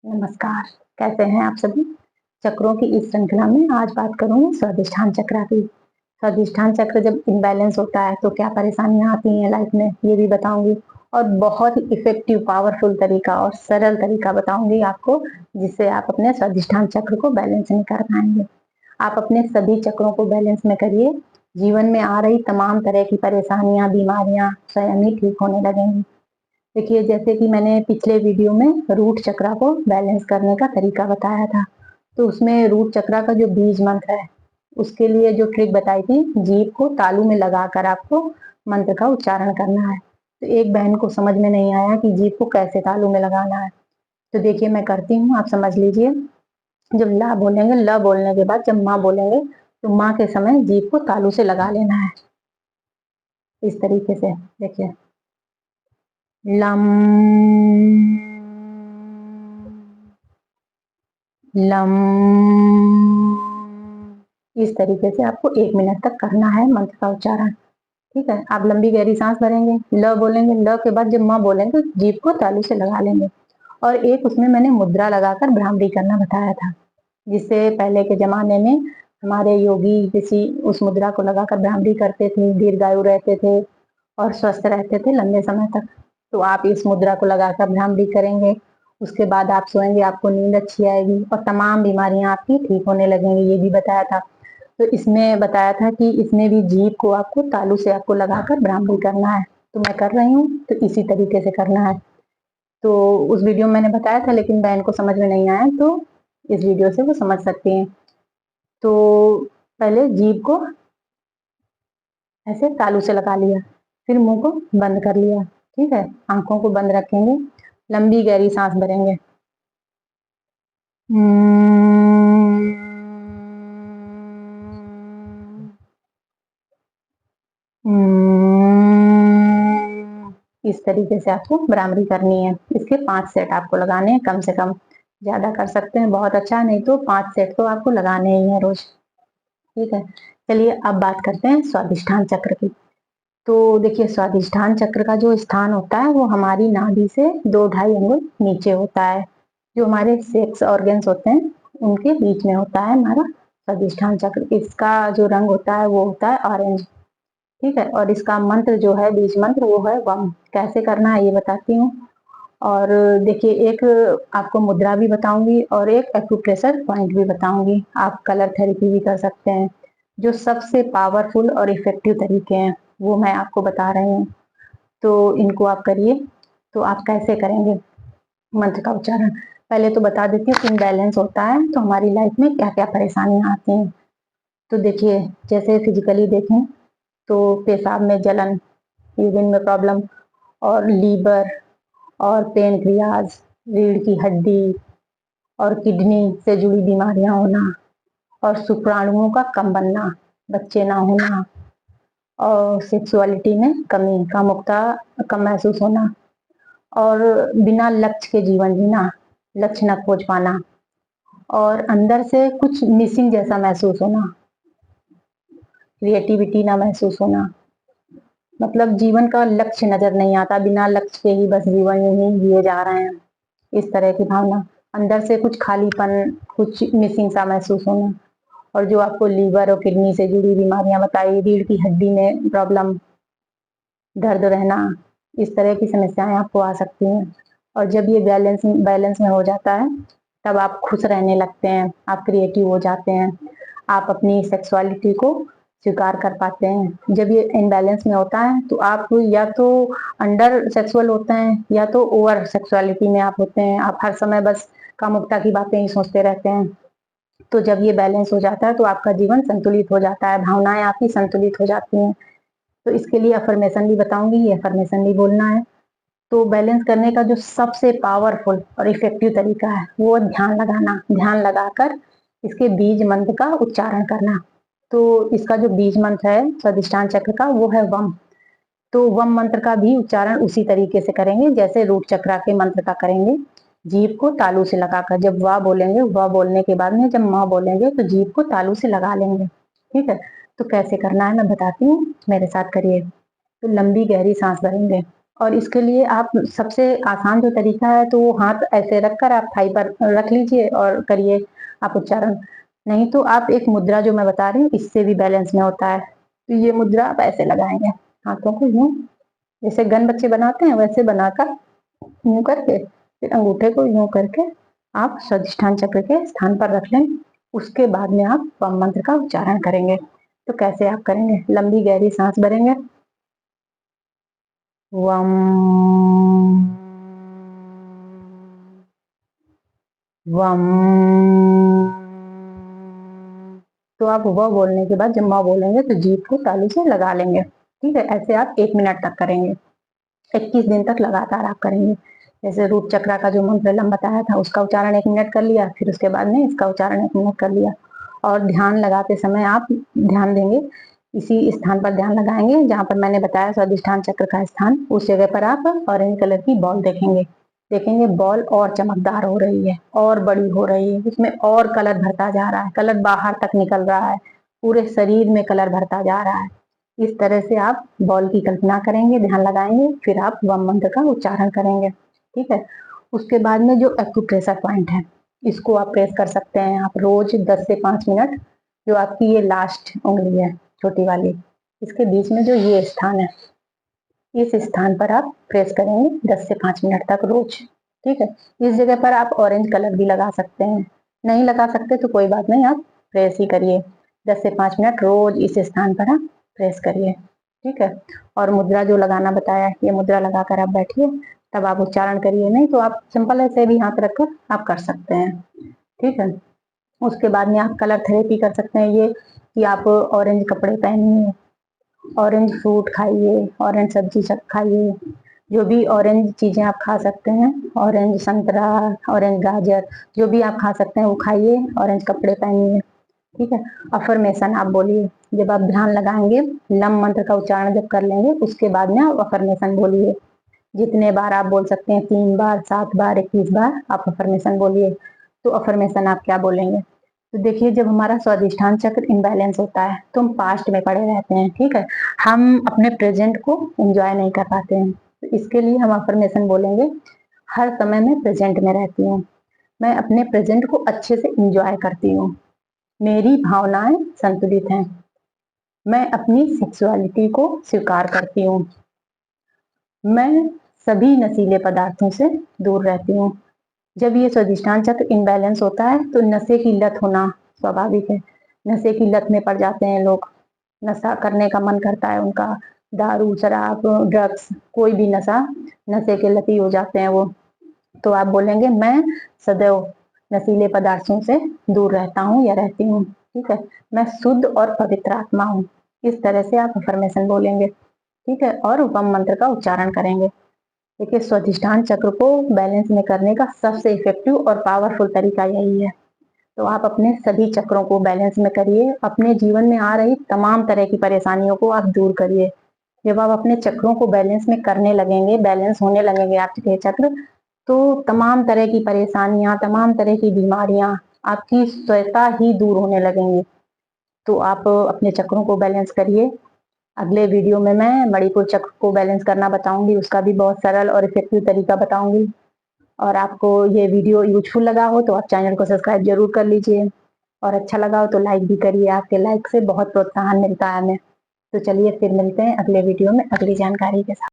नमस्कार, कैसे हैं आप सभी? चक्रों की इस श्रृंखला में आज बात करूँगी स्वादिष्ठान चक्र की। स्वादिष्ठान चक्र जब इम्बैलेंस होता है तो क्या परेशानियाँ आती हैं लाइफ में, ये भी बताऊँगी और बहुत ही इफ़ेक्टिव, पावरफुल तरीका और सरल तरीका बताऊँगी आपको, जिससे आप अपने स्वादिष्ठान चक्र को बैलेंस में कर पाएँगे। आप अपने सभी चक्रों को बैलेंस में करिए, जीवन में आ रही तमाम तरह की परेशानियाँ, बीमारियाँ स्वयं ही ठीक होने लगेंगी। देखिए, जैसे कि मैंने पिछले वीडियो में रूट चक्र को बैलेंस करने का तरीका बताया था, तो उसमें रूट चक्र का जो बीज मंत्र है, उसके लिए जो ट्रिक बताई थी, जीभ को तालू में लगाकर आपको मंत्र का उच्चारण करना है। तो एक बहन को समझ में नहीं आया कि जीभ को कैसे तालू में लगाना है, तो देखिए मैं करती हूँ, आप समझ लीजिए। जब ला बोलेंगे, ल बोलने के बाद जब माँ बोलेंगे, तो माँ के समय जीभ को तालू से लगा लेना है, इस तरीके से। देखिए, लम लम। इस तरीके से आपको 1 मिनट तक करना है मंत्र का उच्चारण। ठीक है, आप लंबी गहरी सांस भरेंगे, ल बोलेंगे, ल के बाद जब म बोलेंगे तो जीभ को तालू से लगा लेंगे। और एक उसमें मैंने मुद्रा लगाकर भ्रामरी करना बताया था, जिससे पहले के जमाने में हमारे योगी ऋषि उस मुद्रा को लगाकर भ्रामरी करते थे, दीर्घायु रहते थे और स्वस्थ रहते थे लंबे समय तक। तो आप इस मुद्रा को लगाकर भ्रामरी करेंगे, उसके बाद आप सोएंगे, आपको नींद अच्छी आएगी और तमाम बीमारियां आपकी ठीक होने लगेंगी, ये भी बताया था। तो इसमें बताया था कि इसमें भी जीभ को आपको तालू से आपको लगाकर भ्रामरी करना है, तो मैं कर रही हूँ, तो इसी तरीके से करना है। तो उस वीडियो में मैंने बताया था, लेकिन बहन को समझ में नहीं आया, तो इस वीडियो से वो समझ सकती हैं। तो पहले जीभ को ऐसे तालू से लगा लिया, फिर मुंह को बंद कर लिया। ठीक है, आंखों को बंद रखेंगे, लंबी गहरी सांस भरेंगे। इस तरीके से आपको भ्रामरी करनी है। इसके 5 सेट आपको लगाने हैं कम से कम। ज्यादा कर सकते हैं, बहुत अच्छा, नहीं तो 5 सेट तो आपको लगाने ही है रोज। ठीक है, चलिए अब बात करते हैं स्वादिष्ठान चक्र की। तो देखिए, स्वादिष्ठान चक्र का जो स्थान होता है वो हमारी नाभि से 2-2.5 अंगुल नीचे होता है। जो हमारे सेक्स ऑर्गन्स होते हैं उनके बीच में होता है हमारा स्वादिष्ठान चक्र। इसका जो रंग होता है वो होता है ऑरेंज। ठीक है, और इसका मंत्र जो है, बीज मंत्र, वो है वम। कैसे करना है ये बताती हूँ। और देखिए, एक आपको मुद्रा भी बताऊंगी और एक एक्यूप्रेशर पॉइंट भी बताऊंगी। आप कलर थेरेपी भी कर सकते हैं। जो सबसे पावरफुल और इफेक्टिव तरीके हैं वो मैं आपको बता रही हूँ, तो इनको आप करिए। तो आप कैसे करेंगे मंत्र का उच्चारण, पहले तो बता देती हूँ कि इम्बैलेंस होता है तो हमारी लाइफ में क्या क्या परेशानियां आती हैं। तो देखिए, जैसे फिजिकली देखें तो पेशाब में जलन, यूरिन में प्रॉब्लम, और लीवर और पेनक्रियाज, रीढ़ की हड्डी और किडनी से जुड़ी बीमारियां होना, और शुक्राणुओं का कम बनना, बच्चे ना होना, और सेक्सुअलिटी में कमी, कामुकता कम महसूस होना, और बिना लक्ष्य के जीवन जीना, लक्ष्य न खोज पाना, और अंदर से कुछ मिसिंग जैसा महसूस होना, क्रिएटिविटी ना महसूस होना, मतलब जीवन का लक्ष्य नजर नहीं आता, बिना लक्ष्य के ही बस जीवन ही जिए जा रहे हैं, इस तरह की भावना, अंदर से कुछ खालीपन, कुछ मिसिंग सा महसूस होना। और जो आपको लीवर और किडनी से जुड़ी बीमारियां बताई, रीढ़ की हड्डी में प्रॉब्लम, दर्द रहना, इस तरह की समस्याएं आपको आ सकती हैं। और जब ये बैलेंस बैलेंस में हो जाता है तब आप खुश रहने लगते हैं, आप क्रिएटिव हो जाते हैं, आप अपनी सेक्सुअलिटी को स्वीकार कर पाते हैं। जब ये इनबैलेंस में होता है तो आप या तो अंडर सेक्सुअल होते हैं या तो ओवर सेक्सुअलिटी में आप होते हैं, आप हर समय बस कामुकता की बातें ही सोचते रहते हैं। तो जब ये बैलेंस हो जाता है तो आपका जीवन संतुलित हो जाता है, भावनाएं आपकी संतुलित हो जाती हैं। तो इसके लिए अफर्मेशन भी बताऊंगी, ये अफर्मेशन भी बोलना है। तो बैलेंस करने का जो सबसे पावरफुल और इफेक्टिव तरीका है वो ध्यान लगाना, ध्यान लगाकर इसके बीज मंत्र का उच्चारण करना। तो इसका जो बीज मंत्र है स्वादिष्ठान चक्र का वो है वम। तो वम मंत्र का भी उच्चारण उसी तरीके से करेंगे जैसे रूट चक्र के मंत्र का करेंगे। जीभ को तालू से लगाकर जब वाह बोलेंगे, वाह बोलने के बाद में जब माँ बोलेंगे तो जीभ को तालू से लगा लेंगे। ठीक है, तो कैसे करना है मैं बताती हूँ, मेरे साथ करिए। तो लंबी गहरी सांस भरेंगे, और इसके लिए आप सबसे आसान जो तरीका है तो वो हाथ ऐसे रखकर आप थाई पर रख लीजिए और करिए आप उच्चारण। नहीं तो आप एक मुद्रा जो मैं बता रही हूँ इससे भी बैलेंस में होता है। तो ये मुद्रा आप ऐसे लगाएंगे, हाथों को यूं, जैसे गन बच्चे बनाते हैं वैसे बनाकर यूं करके, फिर अंगूठे को यूं करके आप स्वादिष्ठान चक्र के स्थान पर रख लें। उसके बाद में आप वम मंत्र का उच्चारण करेंगे। तो कैसे आप करेंगे, लंबी गहरी सांस भरेंगे, वम, वम। तो आप व बोलने के बाद जब म बोलेंगे तो जीभ को तालू से लगा लेंगे। ठीक है, ऐसे आप 1 मिनट तक करेंगे, 21 दिन तक लगातार आप करेंगे। जैसे रूट चक्रा का जो मंत्र लम बताया था उसका उच्चारण 1 मिनट कर लिया, फिर उसके बाद में इसका उच्चारण 1 मिनट कर लिया। और ध्यान लगाते समय आप ध्यान देंगे, इसी स्थान पर ध्यान लगाएंगे जहां पर मैंने बताया स्वादिष्ठान चक्र का स्थान, उस जगह पर आप ऑरेंज कलर की बॉल देखेंगे। देखेंगे बॉल और चमकदार हो रही है और बड़ी हो रही है, उसमें और कलर भरता जा रहा है, कलर बाहर तक निकल रहा है, पूरे शरीर में कलर भरता जा रहा है। इस तरह से आप बॉल की कल्पना करेंगे, ध्यान लगाएंगे, फिर आप वम मंत्र का उच्चारण करेंगे। ठीक है, उसके बाद में जो एक्यूप्रेशर पॉइंट है इसको आप प्रेस कर सकते हैं आप रोज 10 से 5 मिनट। जो आपकी ये लास्ट उंगली है छोटी वाली, इसके बीच में जो ये स्थान है, इस स्थान पर आप प्रेस करेंगे 10 से 5 मिनट तक रोज। ठीक है, इस जगह पर आप ऑरेंज कलर भी लगा सकते हैं, नहीं लगा सकते तो कोई बात नहीं, आप प्रेस ही करिए। 10 से 5 मिनट रोज इस स्थान पर आप प्रेस करिए। ठीक है, और मुद्रा जो लगाना बताया, ये मुद्रा लगाकर आप बैठिए, तब आप उच्चारण करिए, नहीं तो आप सिंपल ऐसे भी हाथ रखकर आप कर सकते हैं। ठीक है, उसके बाद में आप कलर थेरेपी कर सकते हैं, ये कि आप ऑरेंज कपड़े पहनिए, ऑरेंज फ्रूट खाइए, ऑरेंज सब्जी सब खाइए, जो भी ऑरेंज चीजें आप खा सकते हैं, ऑरेंज संतरा, ऑरेंज गाजर, जो भी आप खा सकते हैं वो खाइए, ऑरेंज कपड़े पहनिए। ठीक है, अफर्मेशन आप बोलिए, जब आप ध्यान लगाएंगे, लम मंत्र का उच्चारण जब कर लेंगे उसके बाद में आप अफर्मेशन बोलिए। जितने बार आप बोल सकते हैं, 3 बार, 7 बार, 21 बार आप अफर्मेशन बोलिए। तो अफर्मेशन आप क्या बोलेंगे, तो देखिए जब हमारा स्वादिष्ठान चक्र इम्बैलेंस होता है तो हम पास्ट में पड़े रहते हैं। ठीक है, हम अपने प्रेजेंट को एंजॉय नहीं कर पाते हैं, तो इसके लिए हम अफर्मेशन बोलेंगे, हर समय में प्रेजेंट में रहती हूँ, मैं अपने प्रेजेंट को अच्छे से एंजॉय करती हूँ, मेरी भावनाएं संतुलित हैं, मैं अपनी सेक्सुअलिटी को स्वीकार करती हूँ, मैं सभी नशीले पदार्थों से दूर रहती हूँ। जब ये स्वादिष्ठान चक्र इम्बैलेंस होता है तो नशे की लत होना स्वाभाविक है, नशे की लत में पड़ जाते हैं लोग, नशा करने का मन करता है उनका, दारू, शराब, ड्रग्स, कोई भी नशा, नशे के लती हो जाते हैं वो। तो आप बोलेंगे मैं सदैव नशीले पदार्थों से दूर रहता हूँ या रहती हूँ। ठीक है, मैं शुद्ध और पवित्र आत्मा हूँ। इस तरह से आप अफर्मेशन बोलेंगे। ठीक है, और वम मंत्र का उच्चारण करेंगे। देखिए स्वादिष्ठान चक्र को बैलेंस में करने का सबसे इफेक्टिव और पावरफुल तरीका यही है। तो आप अपने सभी चक्रों को बैलेंस में करिए, अपने जीवन में आ रही तमाम तरह की परेशानियों को आप दूर करिए। जब आप अपने चक्रों को बैलेंस में करने लगेंगे, बैलेंस होने लगेंगे आपके चक्र, तो तमाम तरह की परेशानियां, तमाम तरह की बीमारियां आपकी स्वतः ही दूर होने लगेंगी। तो आप अपने चक्रों को बैलेंस करिए। अगले वीडियो में मैं मणिपुर चक्र को बैलेंस करना बताऊंगी, उसका भी बहुत सरल और इफेक्टिव तरीका बताऊंगी। और आपको ये वीडियो यूजफुल लगा हो तो आप चैनल को सब्सक्राइब जरूर कर लीजिए, और अच्छा लगा हो तो लाइक भी करिए, आपके लाइक से बहुत प्रोत्साहन मिलता है हमें। तो चलिए फिर मिलते हैं अगले वीडियो में अगली जानकारी के साथ।